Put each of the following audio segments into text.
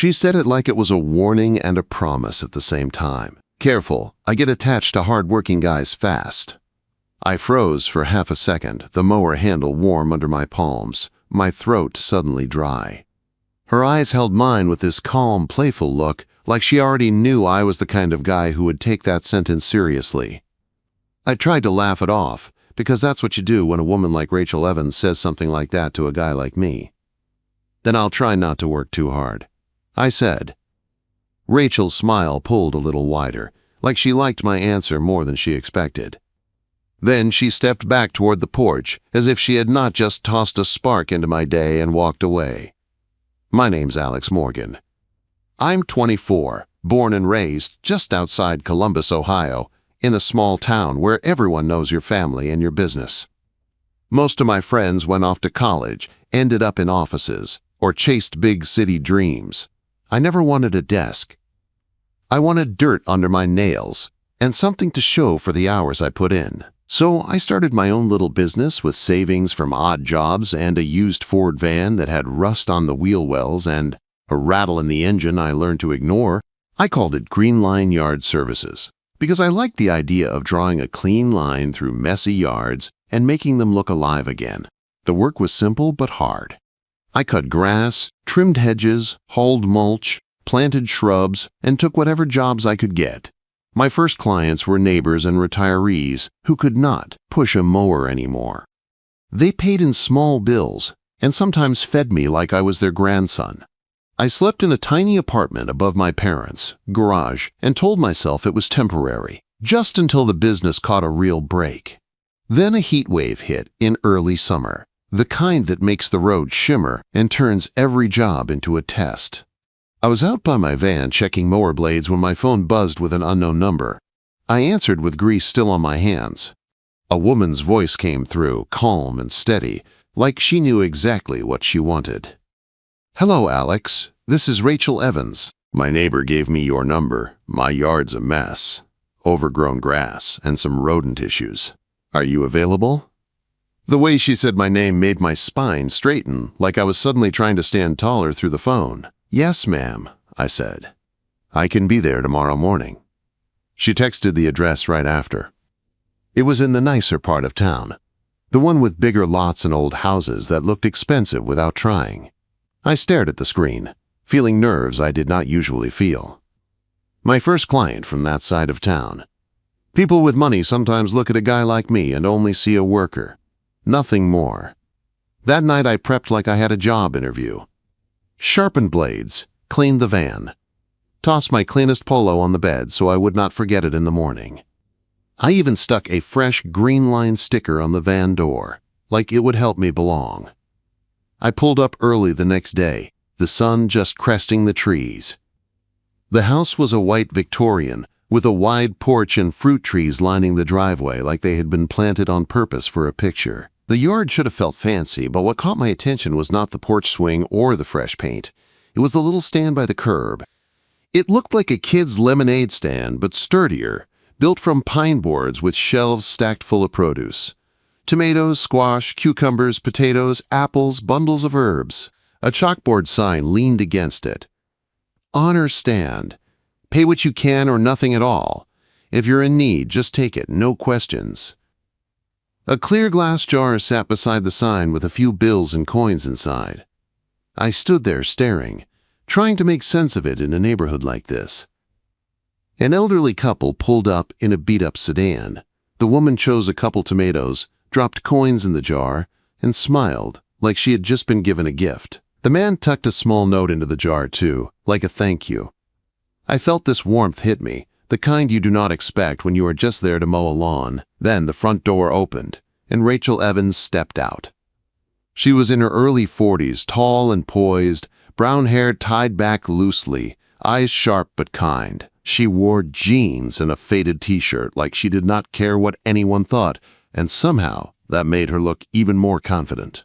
She said it like it was a warning and a promise at the same time. Careful, I get attached to hard-working guys fast. I froze for half a second, the mower handle warm under my palms, my throat suddenly dry. Her eyes held mine with this calm, playful look, like she already knew I was the kind of guy who would take that sentence seriously. I tried to laugh it off, because that's what you do when a woman like Rachel Evans says something like that to a guy like me. Then I'll try not to work too hard, I said. Rachel's smile pulled a little wider, like she liked my answer more than she expected. Then she stepped back toward the porch, as if she had not just tossed a spark into my day and walked away. My name's Alex Morgan. I'm 24, born and raised just outside Columbus, Ohio, in a small town where everyone knows your family and your business. Most of my friends went off to college, ended up in offices, or chased big city dreams. I never wanted a desk. I wanted dirt under my nails and something to show for the hours I put in. So I started my own little business with savings from odd jobs and a used Ford van that had rust on the wheel wells and a rattle in the engine I learned to ignore. I called it Green Line Yard Services because I liked the idea of drawing a clean line through messy yards and making them look alive again. The work was simple but hard. I cut grass, trimmed hedges, hauled mulch, planted shrubs, and took whatever jobs I could get. My first clients were neighbors and retirees who could not push a mower anymore. They paid in small bills and sometimes fed me like I was their grandson. I slept in a tiny apartment above my parents' garage and told myself it was temporary, just until the business caught a real break. Then a heat wave hit in early summer, the kind that makes the road shimmer and turns every job into a test. I was out by my van checking mower blades when my phone buzzed with an unknown number. I answered with grease still on my hands. A woman's voice came through, calm and steady, like she knew exactly what she wanted. "Hello, Alex. This is Rachel Evans. My neighbor gave me your number. My yard's a mess. Overgrown grass and some rodent issues. Are you available?" The way she said my name made my spine straighten, like I was suddenly trying to stand taller through the phone. "Yes, ma'am," I said. "I can be there tomorrow morning." She texted the address right after. It was in the nicer part of town, the one with bigger lots and old houses that looked expensive without trying. I stared at the screen, feeling nerves I did not usually feel. My first client from that side of town. People with money sometimes look at a guy like me and only see a worker. Nothing more. That night I prepped like I had a job interview. Sharpened blades, cleaned the van, tossed my cleanest polo on the bed so I would not forget it in the morning. I even stuck a fresh Green Line sticker on the van door, like it would help me belong. I pulled up early the next day, the sun just cresting the trees. The house was a white Victorian, with a wide porch and fruit trees lining the driveway like they had been planted on purpose for a picture. The yard should have felt fancy, but what caught my attention was not the porch swing or the fresh paint. It was the little stand by the curb. It looked like a kid's lemonade stand, but sturdier, built from pine boards with shelves stacked full of produce. Tomatoes, squash, cucumbers, potatoes, apples, bundles of herbs. A chalkboard sign leaned against it. "Honor stand. Pay what you can or nothing at all. If you're in need, just take it, no questions." A clear glass jar sat beside the sign with a few bills and coins inside. I stood there staring, trying to make sense of it in a neighborhood like this. An elderly couple pulled up in a beat-up sedan. The woman chose a couple tomatoes, dropped coins in the jar, and smiled like she had just been given a gift. The man tucked a small note into the jar too, like a thank you. I felt this warmth hit me, the kind you do not expect when you are just there to mow a lawn. Then the front door opened, and Rachel Evans stepped out. She was in her early 40s, tall and poised, brown hair tied back loosely, eyes sharp but kind. She wore jeans and a faded t-shirt like she did not care what anyone thought, and somehow that made her look even more confident.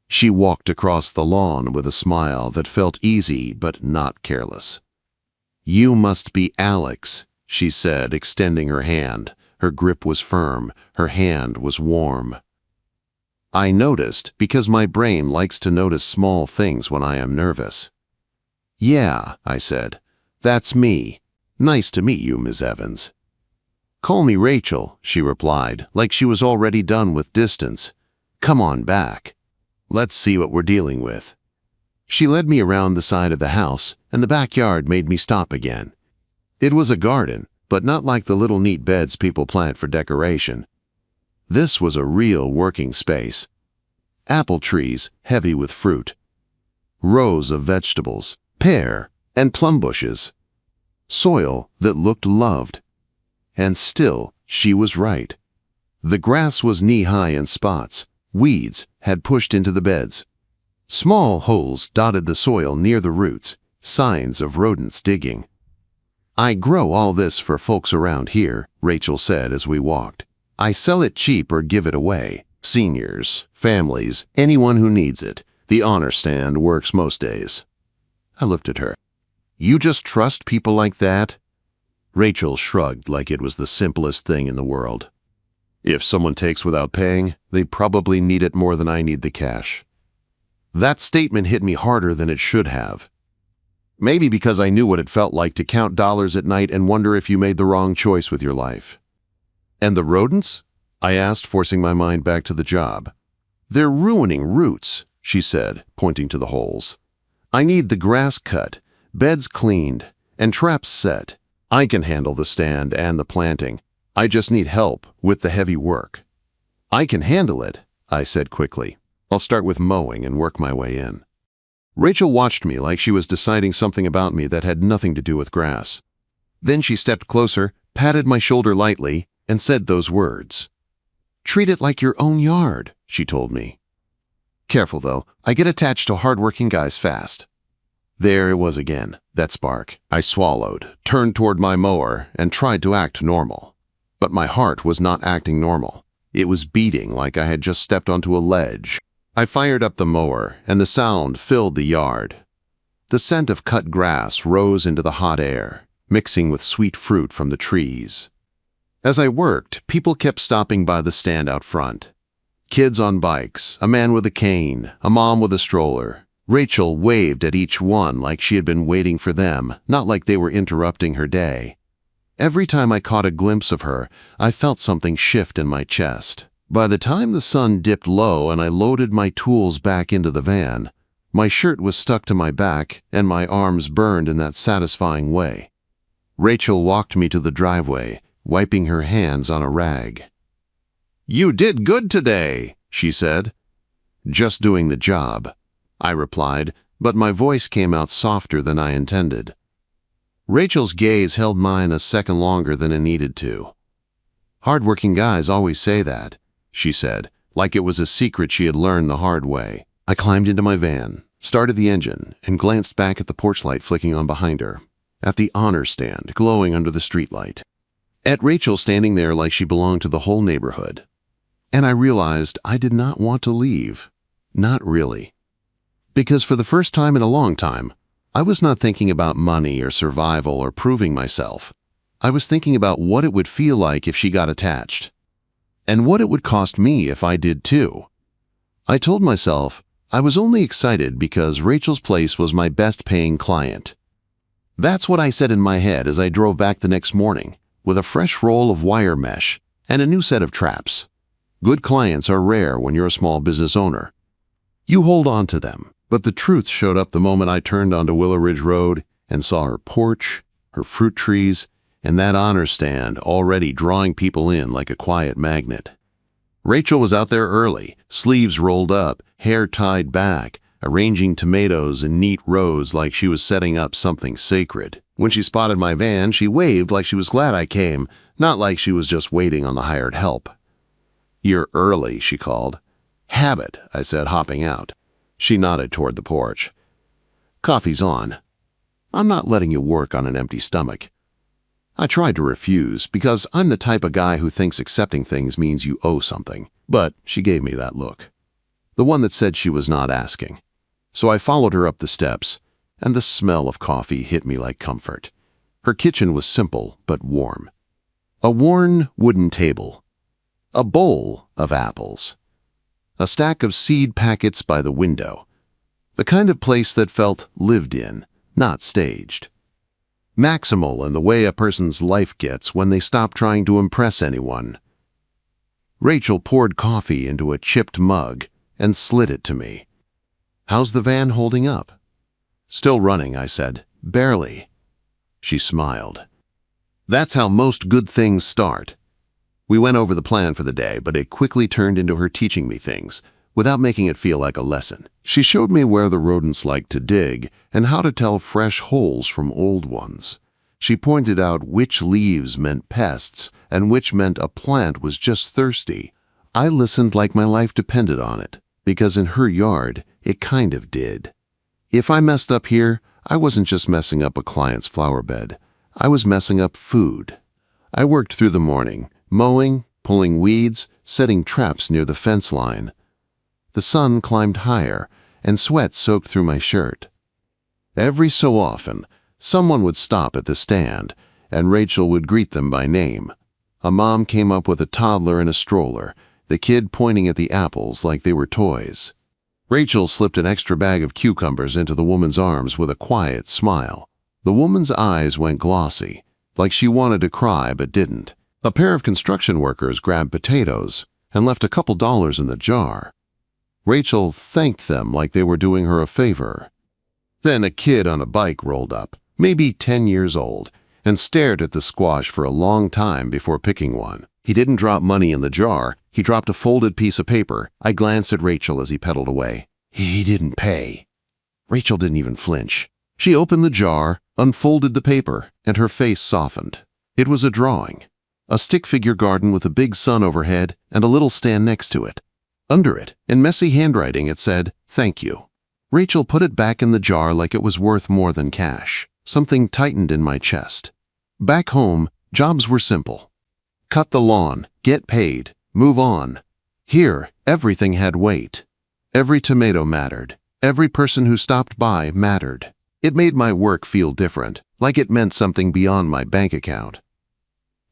She walked across the lawn with a smile that felt easy but not careless. "You must be Alex," she said, extending her hand. Her grip was firm, her hand was warm. I noticed because my brain likes to notice small things when I am nervous. "Yeah," I said. "That's me. Nice to meet you, Miss Evans." "Call me Rachel," she replied, like she was already done with distance. "Come on back. Let's see what we're dealing with." She led me around the side of the house, and the backyard made me stop again. It was a garden, but not like the little neat beds people plant for decoration. This was a real working space. Apple trees, heavy with fruit. Rows of vegetables, pear and plum bushes. Soil that looked loved. And still, she was right. The grass was knee-high in spots. Weeds had pushed into the beds. Small holes dotted the soil near the roots, signs of rodents digging. "I grow all this for folks around here," Rachel said as we walked. "I sell it cheap or give it away. Seniors, families, anyone who needs it. The honor stand works most days." I looked at her. "You just trust people like that?" Rachel shrugged like it was the simplest thing in the world. "If someone takes without paying, they probably need it more than I need the cash." That statement hit me harder than it should have. Maybe because I knew what it felt like to count dollars at night and wonder if you made the wrong choice with your life. "And the rodents?" I asked, forcing my mind back to the job. "They're ruining roots," she said, pointing to the holes. "I need the grass cut, beds cleaned, and traps set. I can handle the stand and the planting. I just need help with the heavy work." "I can handle it," I said quickly. "I'll start with mowing and work my way in." Rachel watched me like she was deciding something about me that had nothing to do with grass. Then she stepped closer, patted my shoulder lightly, and said those words. "Treat it like your own yard," she told me. "Careful, though. I get attached to hard-working guys fast." There it was again, that spark. I swallowed, turned toward my mower, and tried to act normal. But my heart was not acting normal. It was beating like I had just stepped onto a ledge. I fired up the mower, and the sound filled the yard. The scent of cut grass rose into the hot air, mixing with sweet fruit from the trees. As I worked, people kept stopping by the stand out front. Kids on bikes, a man with a cane, a mom with a stroller. Rachel waved at each one like she had been waiting for them, not like they were interrupting her day. Every time I caught a glimpse of her, I felt something shift in my chest. By the time the sun dipped low and I loaded my tools back into the van, my shirt was stuck to my back and my arms burned in that satisfying way. Rachel walked me to the driveway, wiping her hands on a rag. "You did good today," she said. "Just doing the job," I replied, but my voice came out softer than I intended. Rachel's gaze held mine a second longer than it needed to. "Hard-working guys always say that," she said, like it was a secret she had learned the hard way. I climbed into my van, started the engine, and glanced back at the porch light flicking on behind her, at the honor stand glowing under the streetlight, at Rachel standing there like she belonged to the whole neighborhood. And I realized I did not want to leave. Not really. Because for the first time in a long time, I was not thinking about money or survival or proving myself. I was thinking about what it would feel like if she got attached. And what it would cost me if I did too. I told myself I was only excited because Rachel's place was my best-paying client. That's what I said in my head as I drove back the next morning, with a fresh roll of wire mesh and a new set of traps. Good clients are rare when you're a small business owner. You hold on to them, but the truth showed up the moment I turned onto Willow Ridge Road and saw her porch, her fruit trees, and that honor stand already drawing people in like a quiet magnet. Rachel was out there early, sleeves rolled up, hair tied back, arranging tomatoes in neat rows like she was setting up something sacred. When she spotted my van, she waved like she was glad I came, not like she was just waiting on the hired help. "You're early," she called. "Have it," I said, hopping out. She nodded toward the porch. "Coffee's on. I'm not letting you work on an empty stomach." I tried to refuse because I'm the type of guy who thinks accepting things means you owe something, but she gave me that look. The one that said she was not asking. So I followed her up the steps, and the smell of coffee hit me like comfort. Her kitchen was simple but warm. A worn wooden table. A bowl of apples. A stack of seed packets by the window. The kind of place that felt lived in, not staged. Maximal in the way a person's life gets when they stop trying to impress anyone. Rachel poured coffee into a chipped mug and slid it to me. "How's the van holding up?" "Still running," I said. "Barely." She smiled. "That's how most good things start." We went over the plan for the day, but it quickly turned into her teaching me things, without making it feel like a lesson. She showed me where the rodents like to dig and how to tell fresh holes from old ones. She pointed out which leaves meant pests and which meant a plant was just thirsty. I listened like my life depended on it, because in her yard, it kind of did. If I messed up here, I wasn't just messing up a client's flower bed. I was messing up food. I worked through the morning, mowing, pulling weeds, setting traps near the fence line. The sun climbed higher, and sweat soaked through my shirt. Every so often, someone would stop at the stand, and Rachel would greet them by name. A mom came up with a toddler in a stroller, the kid pointing at the apples like they were toys. Rachel slipped an extra bag of cucumbers into the woman's arms with a quiet smile. The woman's eyes went glossy, like she wanted to cry but didn't. A pair of construction workers grabbed potatoes and left a couple dollars in the jar. Rachel thanked them like they were doing her a favor. Then a kid on a bike rolled up, maybe 10 years old, and stared at the squash for a long time before picking one. He didn't drop money in the jar, he dropped a folded piece of paper. I glanced at Rachel as he pedaled away. He didn't pay. Rachel didn't even flinch. She opened the jar, unfolded the paper, and her face softened. It was a drawing. A stick figure garden with a big sun overhead and a little stand next to it. Under it, in messy handwriting, it said, "Thank you." Rachel put it back in the jar like it was worth more than cash. Something tightened in my chest. Back home, jobs were simple. Cut the lawn, get paid, move on. Here, everything had weight. Every tomato mattered. Every person who stopped by mattered. It made my work feel different, like it meant something beyond my bank account.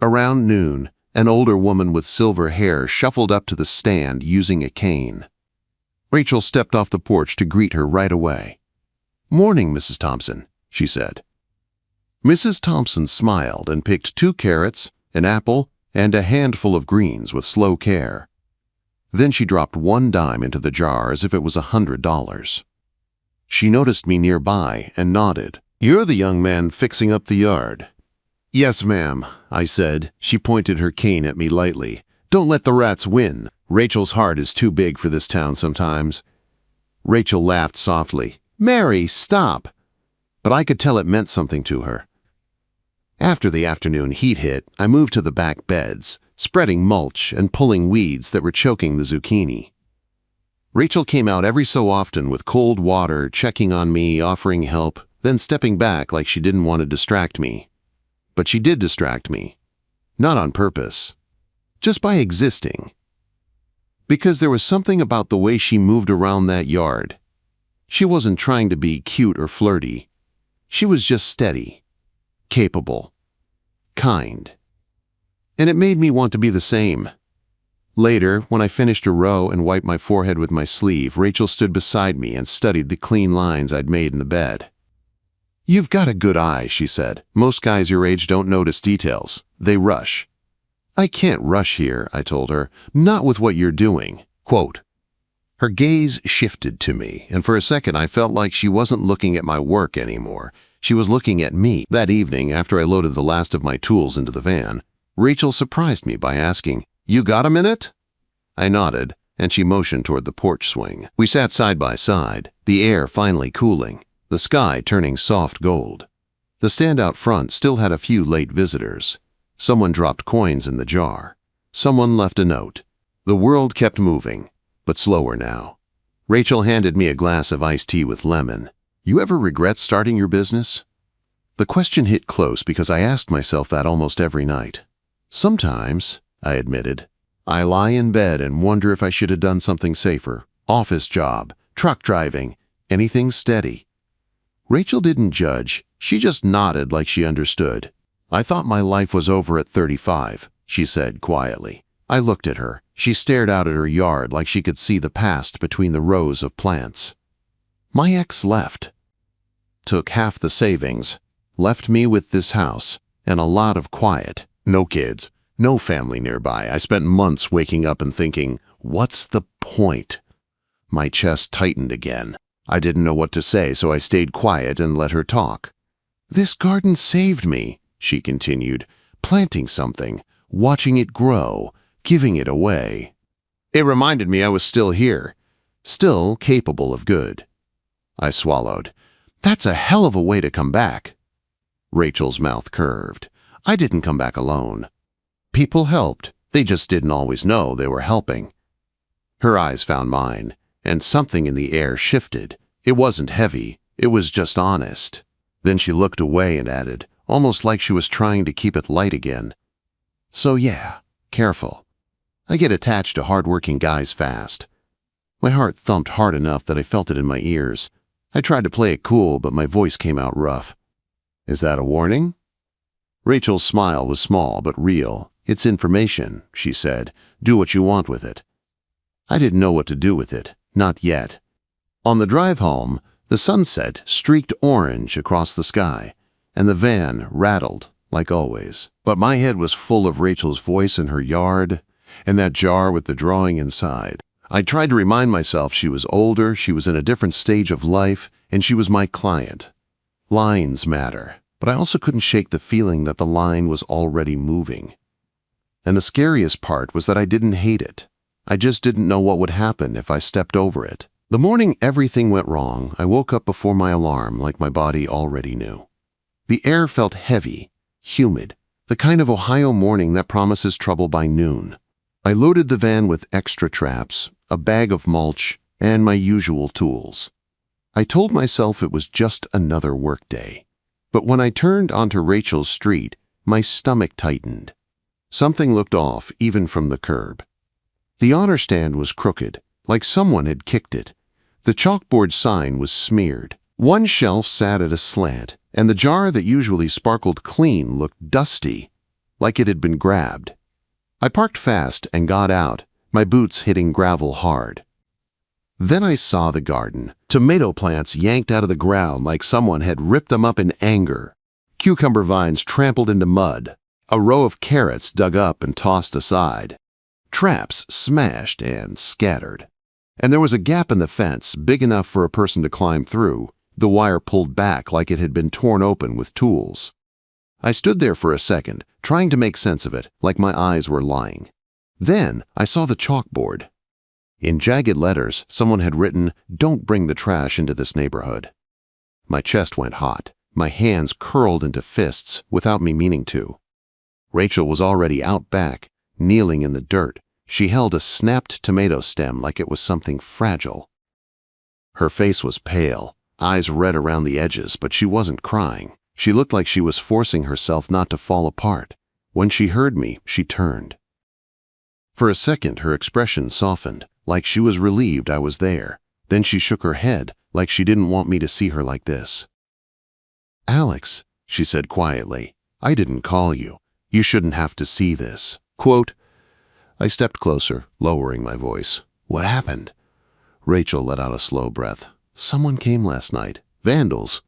Around noon, an older woman with silver hair shuffled up to the stand using a cane. Rachel stepped off the porch to greet her right away. "Morning, Mrs. Thompson," she said. Mrs. Thompson smiled and picked 2 carrots, an apple, and a handful of greens with slow care. Then she dropped 1 dime into the jar as if it was $100. She noticed me nearby and nodded. "You're the young man fixing up the yard." "Yes, ma'am," I said. She pointed her cane at me lightly. "Don't let the rats win. Rachel's heart is too big for this town sometimes." Rachel laughed softly. "Mary, stop!" But I could tell it meant something to her. After the afternoon heat hit, I moved to the back beds, spreading mulch and pulling weeds that were choking the zucchini. Rachel came out every so often with cold water, checking on me, offering help, then stepping back like she didn't want to distract me. But she did distract me. Not on purpose. Just by existing. Because there was something about the way she moved around that yard. She wasn't trying to be cute or flirty. She was just steady, capable, kind. And it made me want to be the same. Later, when I finished a row and wiped my forehead with my sleeve, Rachel stood beside me and studied the clean lines I'd made in the bed. "You've got a good eye," she said. "Most guys your age don't notice details. They rush." "I can't rush here," I told her. "Not with what you're doing." Quote. Her gaze shifted to me, and for a second I felt like she wasn't looking at my work anymore. She was looking at me. That evening, after I loaded the last of my tools into the van, Rachel surprised me by asking, "You got a minute?" I nodded, and she motioned toward the porch swing. We sat side by side, the air finally cooling, the sky turning soft gold. The stand out front still had a few late visitors. Someone dropped coins in the jar. Someone left a note. The world kept moving, but slower now. Rachel handed me a glass of iced tea with lemon. "You ever regret starting your business?" The question hit close because I asked myself that almost every night. "Sometimes," I admitted. "I lie in bed and wonder if I should have done something safer. Office job, truck driving, anything steady." Rachel didn't judge. She just nodded like she understood. "I thought my life was over at 35, she said quietly. I looked at her. She stared out at her yard like she could see the past between the rows of plants. "My ex left." took half the savings, left me with this house, and a lot of quiet. No kids, no family nearby. I spent months waking up and thinking, what's the point? My chest tightened again. I didn't know what to say, so I stayed quiet and let her talk. This garden saved me, she continued, planting something, watching it grow, giving it away. It reminded me I was still here, still capable of good. I swallowed. That's a hell of a way to come back. Rachel's mouth curved. I didn't come back alone. People helped. They just didn't always know they were helping. Her eyes found mine, and something in the air shifted. It wasn't heavy. It was just honest. Then she looked away and added, almost like she was trying to keep it light again. So yeah, careful. I get attached to hard-working guys fast. My heart thumped hard enough that I felt it in my ears. I tried to play it cool, but my voice came out rough. Is that a warning? Rachel's smile was small but real. It's information, she said. Do what you want with it. I didn't know what to do with it. Not yet. On the drive home, the sunset streaked orange across the sky, and the van rattled, like always. But my head was full of Rachel's voice in her yard, and that jar with the drawing inside. I tried to remind myself she was older, she was in a different stage of life, and she was my client. Lines matter, but I also couldn't shake the feeling that the line was already moving. And the scariest part was that I didn't hate it. I just didn't know what would happen if I stepped over it. The morning everything went wrong, I woke up before my alarm like my body already knew. The air felt heavy, humid, the kind of Ohio morning that promises trouble by noon. I loaded the van with extra traps, a bag of mulch, and my usual tools. I told myself it was just another workday. But when I turned onto Rachel's street, my stomach tightened. Something looked off even from the curb. The honor stand was crooked, like someone had kicked it. The chalkboard sign was smeared. One shelf sat at a slant, and the jar that usually sparkled clean looked dusty, like it had been grabbed. I parked fast and got out, my boots hitting gravel hard. Then I saw the garden. Tomato plants yanked out of the ground like someone had ripped them up in anger. Cucumber vines trampled into mud. A row of carrots dug up and tossed aside. Traps smashed and scattered. And there was a gap in the fence big enough for a person to climb through, the wire pulled back like it had been torn open with tools. I stood there for a second, trying to make sense of it, like my eyes were lying. Then I saw the chalkboard. In jagged letters, someone had written, "Don't bring the trash into this neighborhood." My chest went hot. My hands curled into fists without me meaning to. Rachel was already out back, kneeling in the dirt. She held a snapped tomato stem like it was something fragile. Her face was pale, eyes red around the edges, but she wasn't crying. She looked like she was forcing herself not to fall apart. When she heard me, she turned. For a second, her expression softened, like she was relieved I was there. Then she shook her head, like she didn't want me to see her like this. "Alex," she said quietly, "I didn't call you. You shouldn't have to see this." Quote, I stepped closer, lowering my voice. "What happened?" Rachel let out a slow breath. "Someone came last night. Vandals.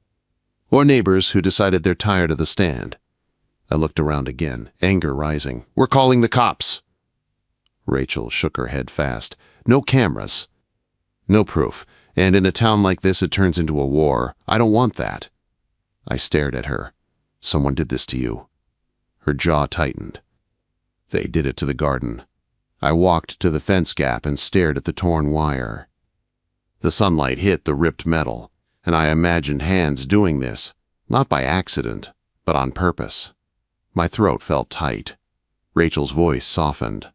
Or neighbors who decided they're tired of the stand." I looked around again, anger rising. "We're calling the cops." Rachel shook her head fast. "No cameras. No proof. And in a town like this, it turns into a war. I don't want that." I stared at her. "Someone did this to you." Her jaw tightened. "They did it to the garden." I walked to the fence gap and stared at the torn wire. The sunlight hit the ripped metal, and I imagined hands doing this, not by accident, but on purpose. My throat felt tight. Rachel's voice softened.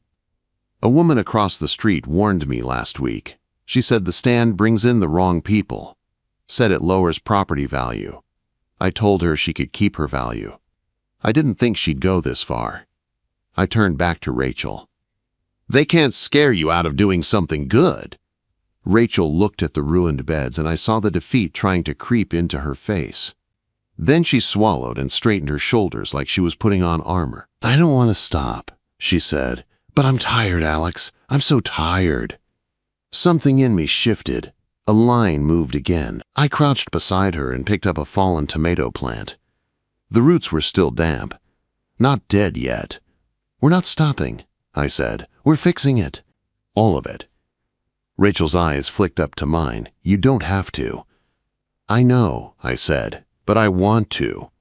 "A woman across the street warned me last week. She said the stand brings in the wrong people. Said it lowers property value. I told her she could keep her value. I didn't think she'd go this far." I turned back to Rachel. "They can't scare you out of doing something good." Rachel looked at the ruined beds, and I saw the defeat trying to creep into her face. Then she swallowed and straightened her shoulders like she was putting on armor. "I don't want to stop," she said, "but I'm tired, Alex. I'm so tired." Something in me shifted. A line moved again. I crouched beside her and picked up a fallen tomato plant. The roots were still damp. Not dead yet. "We're not stopping," I said. "We're fixing it. All of it." Rachel's eyes flicked up to mine. "You don't have to." "I know," I said, "but I want to."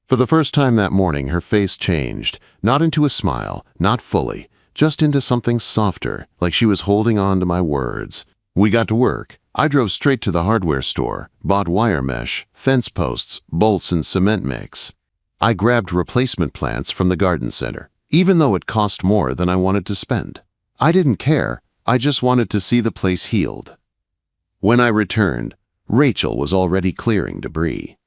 For the first time that morning, her face changed, not into a smile, not fully, just into something softer, like she was holding on to my words. We got to work. I drove straight to the hardware store, bought wire mesh, fence posts, bolts, and cement mix. I grabbed replacement plants from the garden center, even though it cost more than I wanted to spend. I didn't care. I just wanted to see the place healed. When I returned, Rachel was already clearing debris.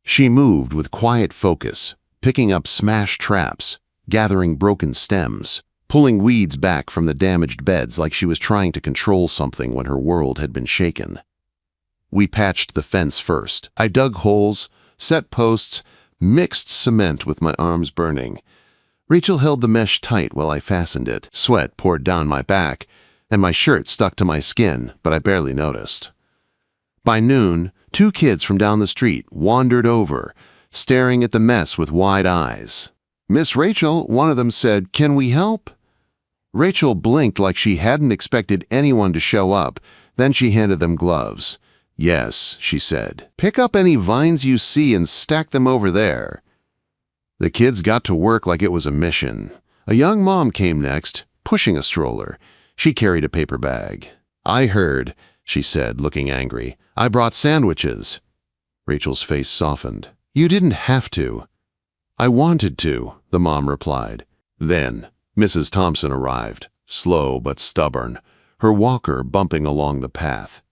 She moved with quiet focus, picking up smashed traps, gathering broken stems, pulling weeds back from the damaged beds like she was trying to control something when her world had been shaken. We patched the fence first. I dug holes, set posts, mixed cement with my arms burning. Rachel held the mesh tight while I fastened it. Sweat poured down my back, and my shirt stuck to my skin, but I barely noticed. By noon, 2 kids from down the street wandered over, staring at the mess with wide eyes. "Miss Rachel," one of them said, "can we help?" Rachel blinked like she hadn't expected anyone to show up, then she handed them gloves. "Yes," she said. "Pick up any vines you see and stack them over there." The kids got to work like it was a mission. A young mom came next, pushing a stroller. She carried a paper bag. "I heard," she said, looking angry. "I brought sandwiches." Rachel's face softened. "You didn't have to." "I wanted to," the mom replied. Then Mrs. Thompson arrived, slow but stubborn, her walker bumping along the path.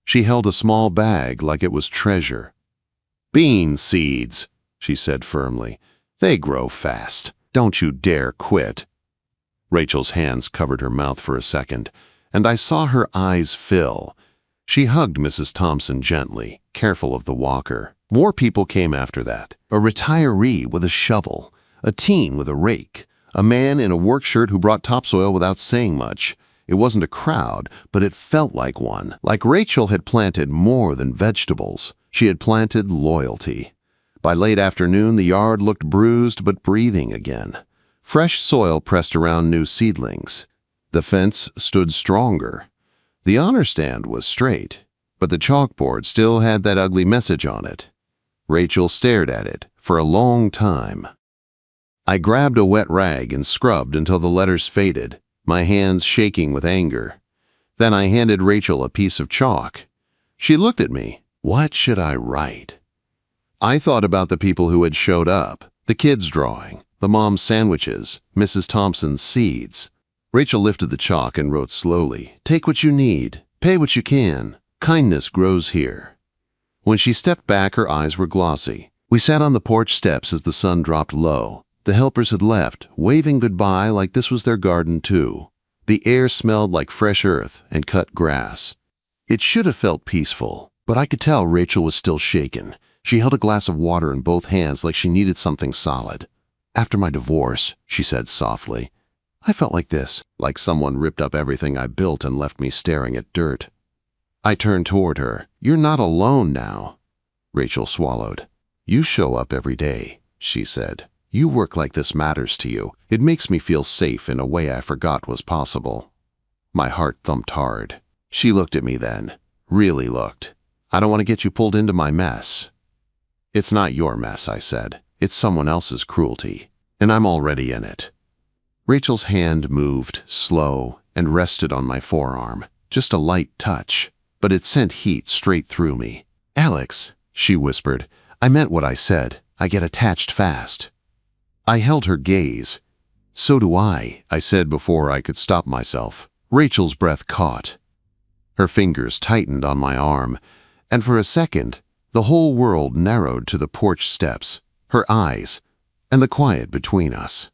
She held a small bag like it was treasure. "Bean seeds," she said firmly. "They grow fast. Don't you dare quit." Rachel's hands covered her mouth for a second, and I saw her eyes fill. She hugged Mrs. Thompson gently, careful of the walker. More people came after that. A retiree with a shovel, a teen with a rake, a man in a work shirt who brought topsoil without saying much. It wasn't a crowd, but it felt like one. Like Rachel had planted more than vegetables. She had planted loyalty. By late afternoon, the yard looked bruised but breathing again. Fresh soil pressed around new seedlings. The fence stood stronger. The honor stand was straight, but the chalkboard still had that ugly message on it. Rachel stared at it for a long time. I grabbed a wet rag and scrubbed until the letters faded, my hands shaking with anger. Then I handed Rachel a piece of chalk. She looked at me. What should I write? I thought about the people who had showed up, the kids drawing, the mom's sandwiches, Mrs. Thompson's seeds. Rachel lifted the chalk and wrote slowly, "Take what you need, pay what you can. Kindness grows here." When she stepped back, her eyes were glossy. We sat on the porch steps as the sun dropped low. The helpers had left, waving goodbye like this was their garden too. The air smelled like fresh earth and cut grass. It should have felt peaceful, but I could tell Rachel was still shaken. She held a glass of water in both hands like she needed something solid. "After my divorce," she said softly, "I felt like this, like someone ripped up everything I built and left me staring at dirt." I turned toward her. "You're not alone now." Rachel swallowed. "You show up every day," she said. "You work like this matters to you. It makes me feel safe in a way I forgot was possible." My heart thumped hard. She looked at me then. Really looked. "I don't want to get you pulled into my mess." "It's not your mess," I said. "It's someone else's cruelty, and I'm already in it." Rachel's hand moved, slow, and rested on my forearm. Just a light touch, but it sent heat straight through me. "Alex," she whispered, "I meant what I said. I get attached fast." I held her gaze. "So do I said before I could stop myself. Rachel's breath caught. Her fingers tightened on my arm, and for a second, the whole world narrowed to the porch steps, her eyes, and the quiet between us.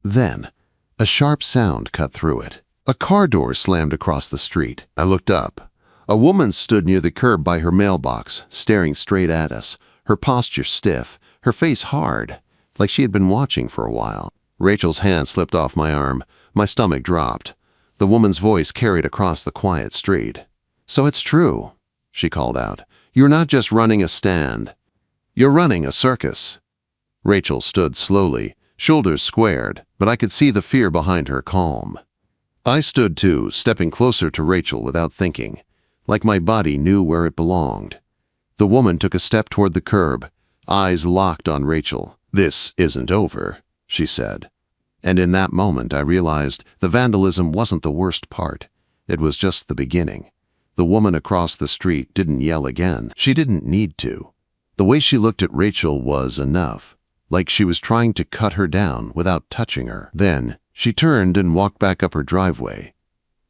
Then, a sharp sound cut through it. A car door slammed across the street. I looked up. A woman stood near the curb by her mailbox, staring straight at us, her posture stiff, her face hard, like she had been watching for a while. Rachel's hand slipped off my arm. My stomach dropped. The woman's voice carried across the quiet street. "So it's true," she called out. "You're not just running a stand. You're running a circus." Rachel stood slowly, shoulders squared, but I could see the fear behind her calm. I stood too, stepping closer to Rachel without thinking, like my body knew where it belonged. The woman took a step toward the curb, eyes locked on Rachel. "This isn't over," she said. And in that moment I realized the vandalism wasn't the worst part. It was just the beginning. The woman across the street didn't yell again. She didn't need to. The way she looked at Rachel was enough, like she was trying to cut her down without touching her. Then she turned and walked back up her driveway,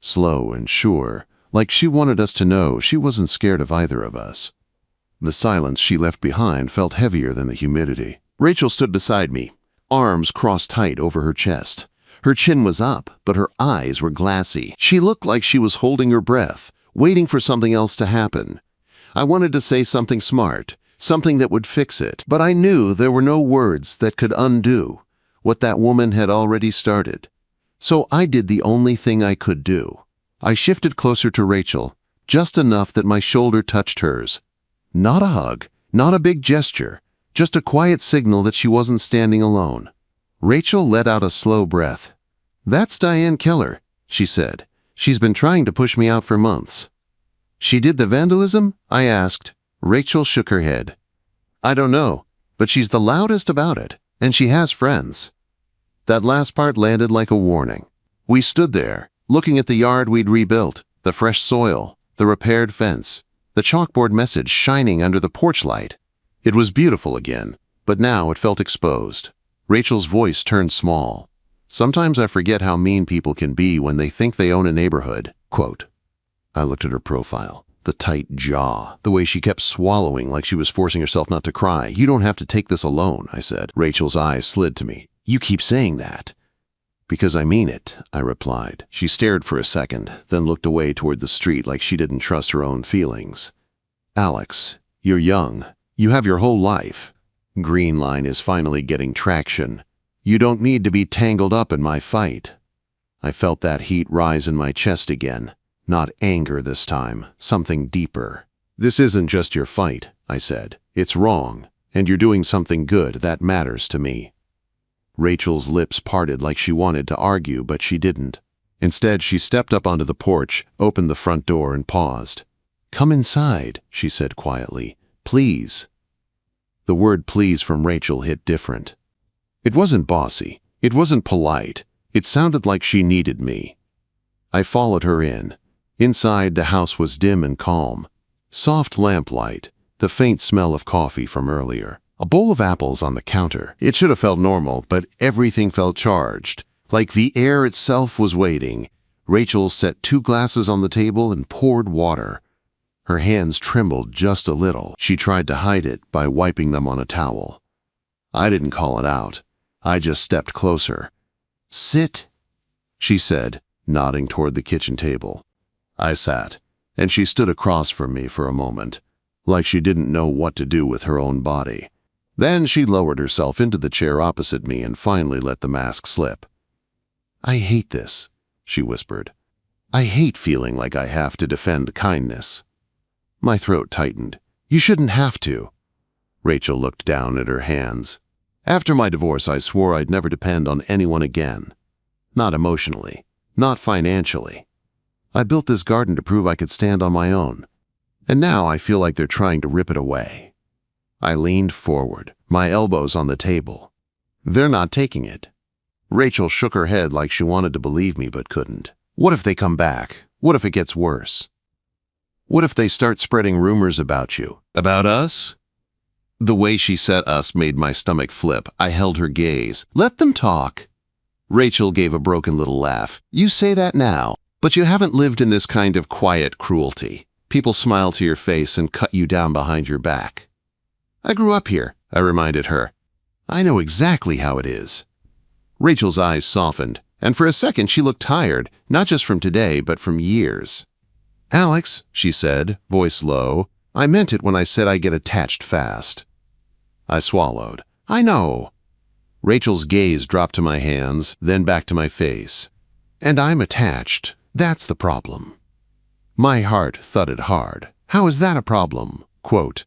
slow and sure, like she wanted us to know she wasn't scared of either of us. The silence she left behind felt heavier than the humidity. Rachel stood beside me, arms crossed tight over her chest. Her chin was up, but her eyes were glassy. She looked like she was holding her breath, waiting for something else to happen. I wanted to say something smart, something that would fix it, but I knew there were no words that could undo what that woman had already started. So I did the only thing I could do. I shifted closer to Rachel, just enough that my shoulder touched hers. Not a hug, not a big gesture, just a quiet signal that she wasn't standing alone. Rachel let out a slow breath. "That's Diane Keller," she said. "She's been trying to push me out for months." "She did the vandalism?" I asked. Rachel shook her head. "I don't know, but she's the loudest about it, and she has friends." That last part landed like a warning. We stood there, looking at the yard we'd rebuilt, the fresh soil, the repaired fence, the chalkboard message shining under the porch light. It was beautiful again, but now it felt exposed. Rachel's voice turned small. "Sometimes I forget how mean people can be when they think they own a neighborhood." Quote. I looked at her profile, the tight jaw, the way she kept swallowing like she was forcing herself not to cry. "You don't have to take this alone," I said. Rachel's eyes slid to me. "You keep saying that." "Because I mean it," I replied. She stared for a second, then looked away toward the street like she didn't trust her own feelings. "Alex, you're young. You have your whole life. Green Line is finally getting traction. You don't need to be tangled up in my fight." I felt that heat rise in my chest again. Not anger this time, something deeper. "This isn't just your fight," I said. "It's wrong, and you're doing something good that matters to me." Rachel's lips parted like she wanted to argue, but she didn't. Instead, she stepped up onto the porch, opened the front door, and paused. "Come inside," she said quietly. "Please." The word please from Rachel hit different. It wasn't bossy. It wasn't polite. It sounded like she needed me. I followed her in. Inside, the house was dim and calm. Soft lamplight, the faint smell of coffee from earlier. A bowl of apples on the counter. It should have felt normal, but everything felt charged, like the air itself was waiting. Rachel set 2 glasses on the table and poured water. Her hands trembled just a little. She tried to hide it by wiping them on a towel. I didn't call it out. I just stepped closer. "Sit," she said, nodding toward the kitchen table. I sat, and she stood across from me for a moment, like she didn't know what to do with her own body. Then she lowered herself into the chair opposite me and finally let the mask slip. "I hate this," she whispered. "I hate feeling like I have to defend kindness." My throat tightened. "You shouldn't have to." Rachel looked down at her hands. "After my divorce, I swore I'd never depend on anyone again. Not emotionally, not financially. I built this garden to prove I could stand on my own. And now I feel like they're trying to rip it away." I leaned forward, my elbows on the table. "They're not taking it." Rachel shook her head like she wanted to believe me but couldn't. "What if they come back? What if it gets worse? What if they start spreading rumors about you? About us?" The way she said "us" made my stomach flip. I held her gaze. "Let them talk." Rachel gave a broken little laugh. "You say that now, but you haven't lived in this kind of quiet cruelty. People smile to your face and cut you down behind your back." "I grew up here," I reminded her. "I know exactly how it is." Rachel's eyes softened, and for a second she looked tired, not just from today, but from years. "Alex," she said, voice low, "I meant it when I said I get attached fast." I swallowed. "I know." Rachel's gaze dropped to my hands, then back to my face. "And I'm attached. That's the problem." My heart thudded hard. How is that a problem? Quote,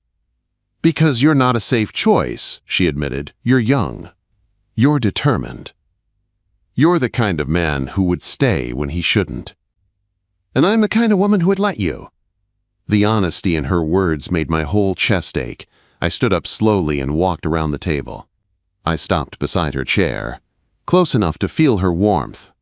because you're not a safe choice, she admitted. You're young. You're determined. You're the kind of man who would stay when he shouldn't. And I'm the kind of woman who would let you. The honesty in her words made my whole chest ache. I stood up slowly and walked around the table. I stopped beside her chair, close enough to feel her warmth.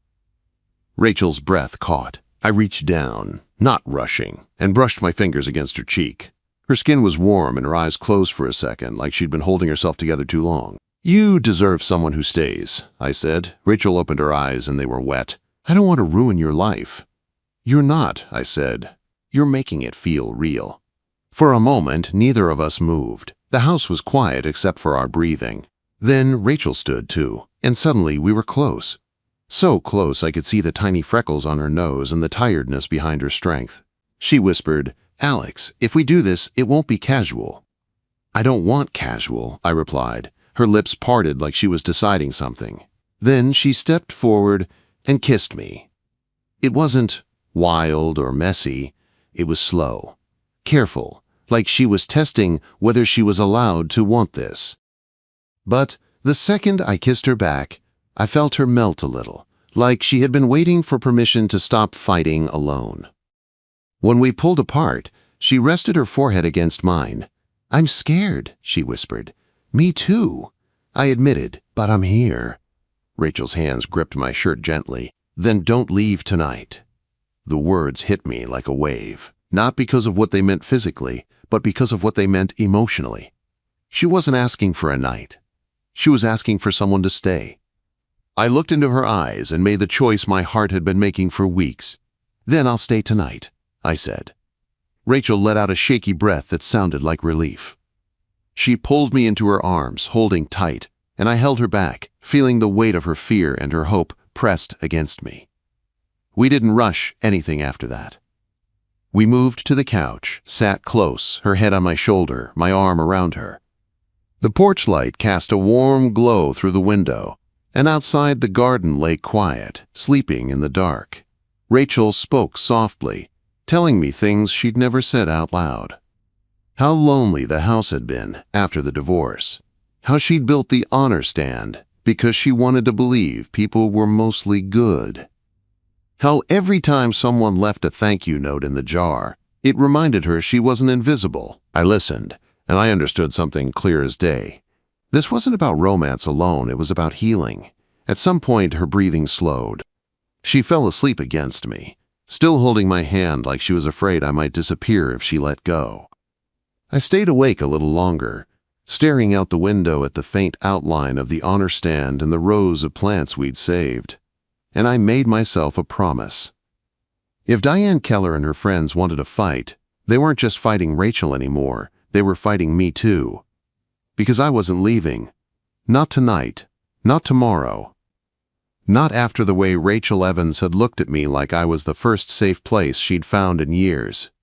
Rachel's breath caught. I reached down, not rushing, and brushed my fingers against her cheek. Her skin was warm and her eyes closed for a second, like she'd been holding herself together too long. You deserve someone who stays, I said. Rachel opened her eyes and they were wet. I don't want to ruin your life. You're not, I said. You're making it feel real. For a moment, neither of us moved. The house was quiet except for our breathing. Then Rachel stood too, and suddenly we were close. So close I could see the tiny freckles on her nose and the tiredness behind her strength. She whispered, Alex, if we do this, it won't be casual. I don't want casual, I replied. Her lips parted like she was deciding something. Then she stepped forward and kissed me. It wasn't wild or messy. It was slow, careful, like she was testing whether she was allowed to want this. But the second I kissed her back, I felt her melt a little, like she had been waiting for permission to stop fighting alone. When we pulled apart, she rested her forehead against mine. I'm scared, she whispered. Me too, I admitted, but I'm here. Rachel's hands gripped my shirt gently. Then don't leave tonight. The words hit me like a wave, not because of what they meant physically, but because of what they meant emotionally. She wasn't asking for a night. She was asking for someone to stay. I looked into her eyes and made the choice my heart had been making for weeks. Then I'll stay tonight, I said. Rachel let out a shaky breath that sounded like relief. She pulled me into her arms, holding tight, and I held her back, feeling the weight of her fear and her hope pressed against me. We didn't rush anything after that. We moved to the couch, sat close, her head on my shoulder, my arm around her. The porch light cast a warm glow through the window, and outside the garden lay quiet, sleeping in the dark. Rachel spoke softly, telling me things she'd never said out loud. How lonely the house had been after the divorce. How she'd built the honor stand because she wanted to believe people were mostly good. How every time someone left a thank you note in the jar, it reminded her she wasn't invisible. I listened, and I understood something clear as day. This wasn't about romance alone, it was about healing. At some point, her breathing slowed. She fell asleep against me, still holding my hand like she was afraid I might disappear if she let go. I stayed awake a little longer, staring out the window at the faint outline of the honor stand and the rows of plants we'd saved. And I made myself a promise. If Diane Keller and her friends wanted to fight, they weren't just fighting Rachel anymore, they were fighting me too. Because I wasn't leaving. Not tonight. Not tomorrow. Not after the way Rachel Evans had looked at me like I was the first safe place she'd found in years.